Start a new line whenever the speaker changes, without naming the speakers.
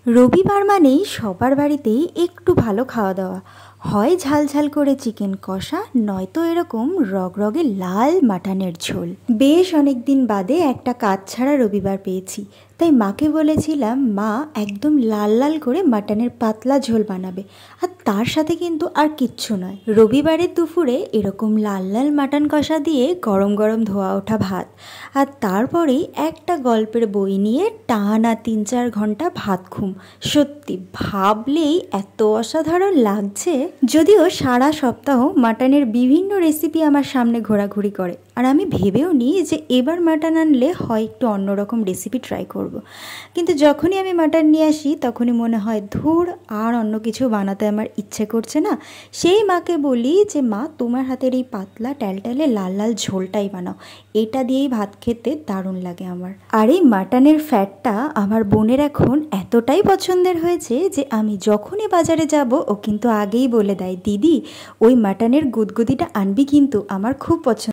রবিবার মানেই সবার বাড়িতেই একটু ভালো খাওয়া দাওয়া হয়। ঝাল ঝাল করে চিকেন কষা, নয়তো এরকম রগরগে লাল মাটনের ঝোল। বেশ অনেক দিন বাদে একটা কাজ ছাড়া রবিবার পেয়েছি, তাই মাকে বলেছিলাম মা একদম লাল লাল করে মাটনের পাতলা ঝোল বানাবে, আর তার সাথে কিন্তু আর কিচ্ছু নয়। রবিবারের দুপুরে এরকম লাল লাল মাটন কষা দিয়ে গরম গরম ধোয়া ওঠা ভাত, আর তারপরেই একটা গল্পের বই নিয়ে টানা ৩-৪ ঘন্টা ভাত ঘুম। সত্যি ভাবলেই এত অসাধারণ লাগছে। যদিও সারা সপ্তাহ মাটনের বিভিন্ন রেসিপি আমার সামনে ঘোরাঘুরি করে, আর আমি ভেবেও নিই যে এবার মাটন আনলে হয় একটু অন্যরকম রেসিপি ট্রাই করব। কিন্তু যখনই আমি মাটন নিয়ে আসি তখনই মনে হয় ধুর, আর অন্য কিছু বানাতে আমার ইচ্ছে করছে না। সেই মাকে বলি যে মা, তোমার হাতের এই পাতলা ট্যালট্যালে লাল লাল ঝোলটাই বানাও, এটা দিয়েই ভাত খেতে দারুণ লাগে আমার। আর এই মাটনের ফ্যাটটা আমার বোনের এখন এতটাই পছন্দের হয়েছে যে আমি যখনই বাজারে যাব ও কিন্তু আগেই বলে দেয়, দিদি ওই মাটনের গুদগুদিটা আনবি কিন্তু, আমার খুব পছন্দ।